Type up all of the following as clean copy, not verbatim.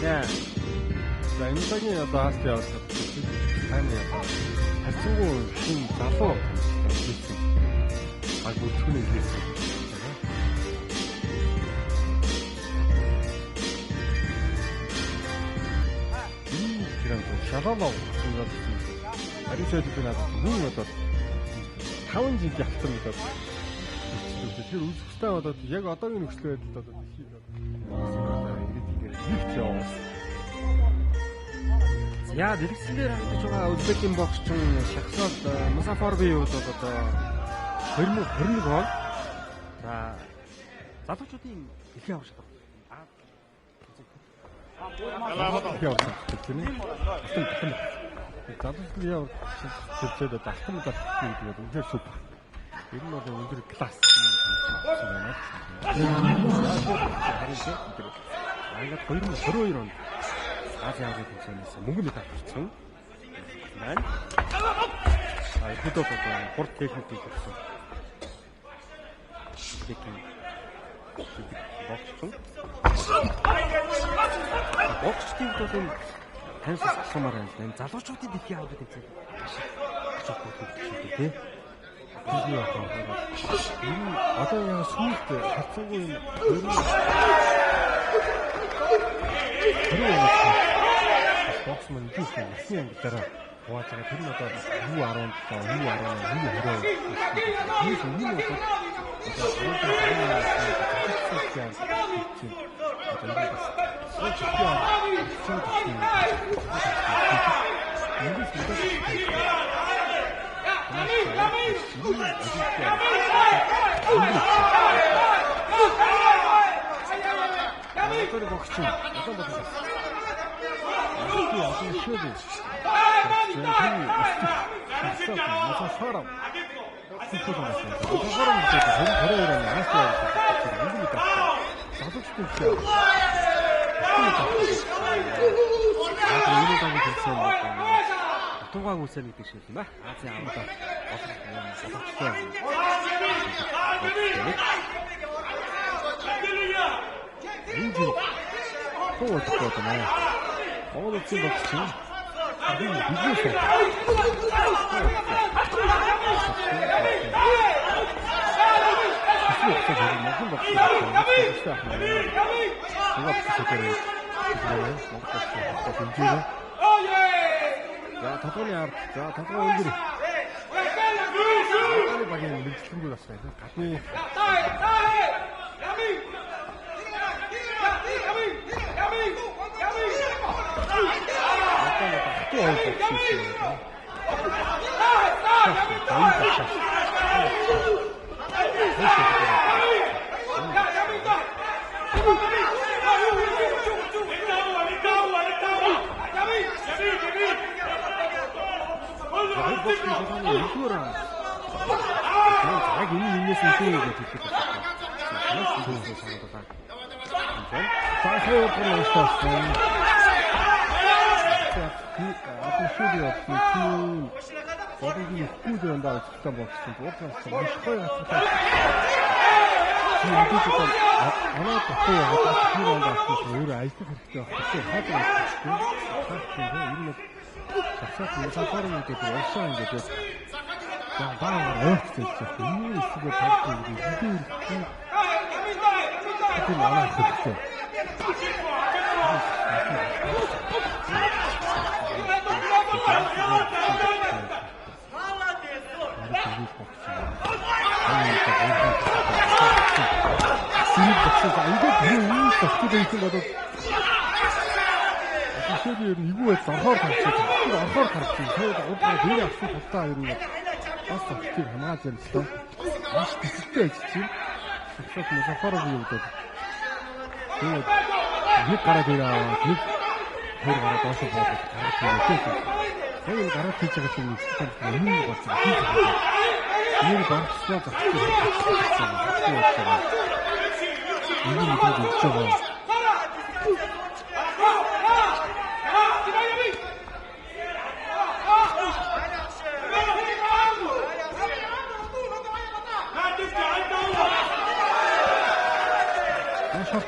яа. За энэ цагийн одоо хаалт явуулсан. Таны одоо харьцангуй шин залуу хэлсэн. Баг бүртгэний хэлсэн. Шалалаа ингээд арисэд би надад хүн одоо 5 жил явсан гэдэг. Тэгэхээр үзэхтэй болоод яг одоогийн нөхцөл байдалд одоо дэлхийд ирээд яваас. Яа, дэлгэцлэр хандж байгаа Узбекийн боксчин Шахсад Мусафаровын хувьд бол одоо 2021 он за залуучуудын дэлхийн авах шалгалт залуучууд яв зөвлөд алтан медаль гэдэг үнээр супер. Тэр нь бол өндөр класс байна. Аягаад 2022 онд Азийн төвчнээс мөнгөний медаль авсан. Байна. Хэд одоо хурд техникийг авсан. Боксчдын бол энэ таньсах сумаар байна. Залуучуудын дэлхийн аваад үзээд тий. Энэ одоо яа сүлд хацаагүй энэ боксман дүүхэн насны ангиараа хувааж байгаа. Тэр нь одоо U17, Туугаан үсэл гэдэг шиг юм ба. Азийн амдаа боловчтой. Энэ туугаан байна. Монгол улсын боксчин бизнес за толгойн ард за толгой өндөр багийн мэлцлэнгүүд бас байна. Гадны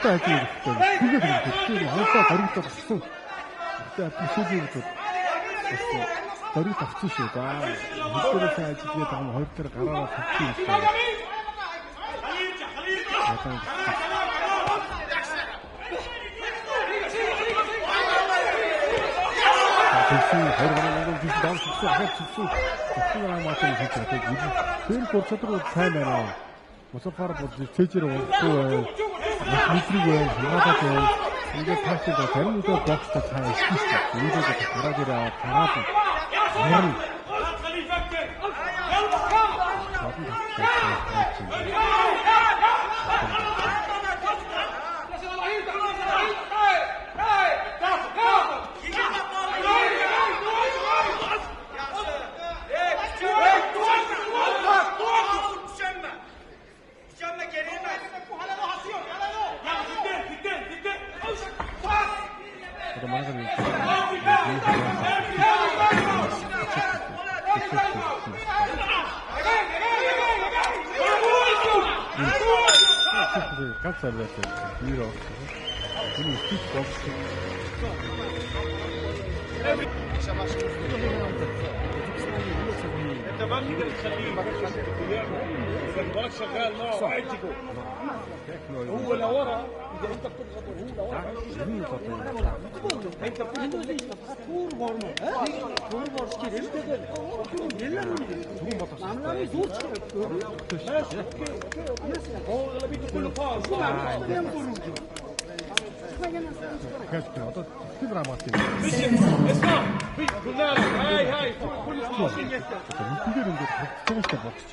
хурдтай ажил хийхдээ тэгээд хавтаа дөрөвтэй болсон. Тэгээд аппликейшнүүд дөрөв тавцсан шүү. За хэдээрээс ажил хийгээд байгаа хоёр дээр гараараа тавцсан юм шиг. Тэсний хоригноо биш даавч хахад чигсүү. Тэсний маатан хийж байгаа. Тэр процедур сайн байна. Мусафар болж цэжэр уухгүй бай. Мэдрэг бай. Хамгаалаад бай. Ингээд таашид зарим үедээ бокстой цаа ирсэн шүү. Үүнийгээ гараад ирээ тараад. Ganz anders. Hier auch. Hier ist die Box. انت ما تقدر تخليه اذا المباراه شغال معه واحد يقول هو لورا اذا انت بتضغط وهو لورا انت هو اغلبيته كله فاز اسمع قلنا لك هاي كل Эндгээр ингээд харагдаж байгаа боксч.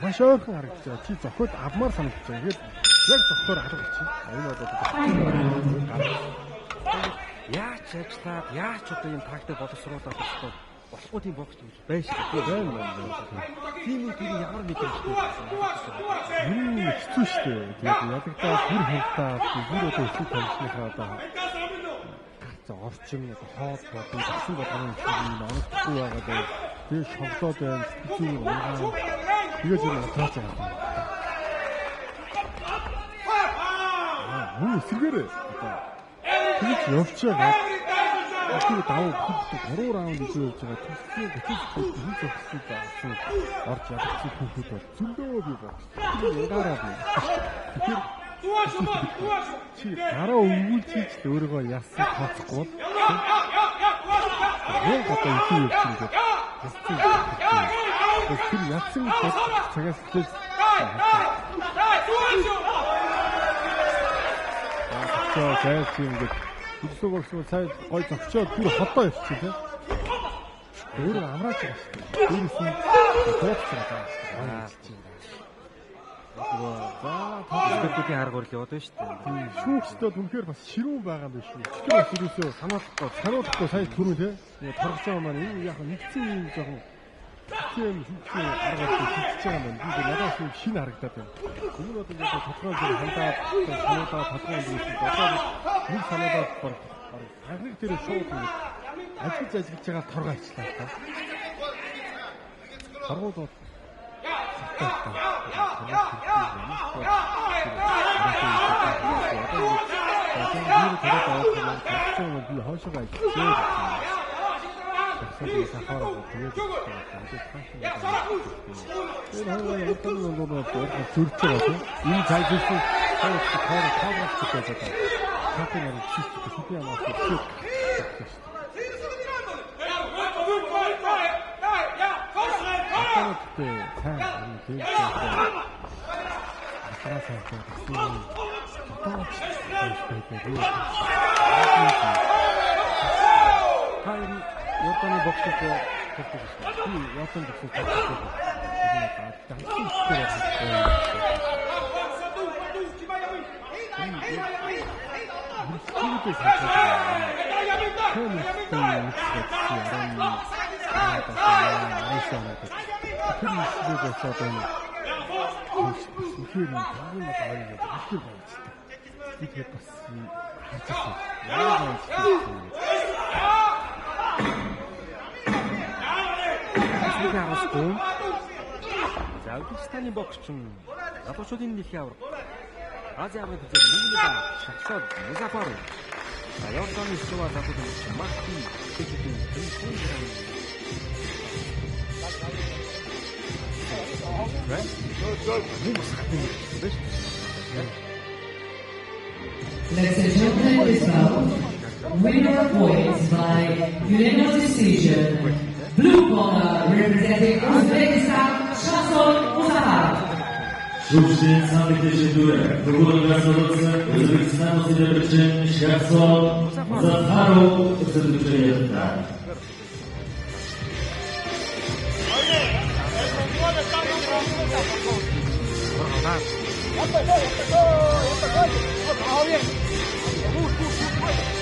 Маш ойрхон харагдаж байгаа. Чи зохиод авмаар санагдаж байгаа. Тэгээд яг зохиоор харагдаж байна. Энэ одоо Яаж ажиллаад, яаж одоо юм тактик боловсруулаад болохгүй. Болохгүй тийм боксч гэж байж байгаа. Тийм үү тийм ямар нэг юм шиг байна. хэцүү шүү дээ. Тэгээд ядагдаа бүр хөвтаа бүр одоо хэцүү тавьчихнаа одоо за орчин хоол болон гэсэн болгоны юм онцгүй байгаа дээ. Тэгээд шоглоод байна. Хэцүү юм аа. Тэгээд юм таач байгаа. Мөн эсрэгээрээ одоо тэгж явчихаа. Ахи давуу хөдөлгөөн 3 раунд хийж байгаа. Тэсний хөтөлбөр хийж өгсөн байсан. Орж ядагчид хүүхэд бол зөндөө би байна. Ядараа би. Чи гараа өвүүлчих өөрийгөө яасан тооцохгүй. Яг одоо их юм чинь гэдэг. Тэр яцсан цагаас хэлж зайлч юм гээд хөдөлгөөн болсон цай гой зогчоод бүр хотоо явчих тийм. Өөрөө амраач байгаа шүү дээ. Өөрөөс нь тооцсон байгаа. Тооцоодын арга барил яваад байна шүү дээ. Шүүгчдод үнэхээр бас ширүүн байгаа юм биш үү? Тэр бас ерөөсөө сануулахгүй сая түрүү тийм. Торгож байгаа маань энэ яг нэгцэн юм жоохон тийм хэмжээ арга барил хийж байгаа юм. Би надаас шинэ харагдаад байна. Өмнө нь одоо тодорхой зөв хандаад сануулаад тодорхой юм шиг одоо нэг сануулаад баг агныг дээр шууд нэг ажиж байгаа торгоо ажиллаа та. Торгууд Японы боксч Японы За Узбекистаны боксчин залуучуудын дэлхийн аварга Азийн аргын төвчээр Мөнгөний шахсаад Музафар. Явцааны шуваа татдаг Махти тэжээний тэнцэн гэрэн. Ladies and gentlemen, this round, winner points by unanimous decision. Blue corner representing Uzbekistan, Shahzod Muzafar. Шүүгчдийн саммитийн шийдвэр бүгд гаргасан Өзбекстан улсын төчин Шахзод Музафаров өсөлтөж байна. Гол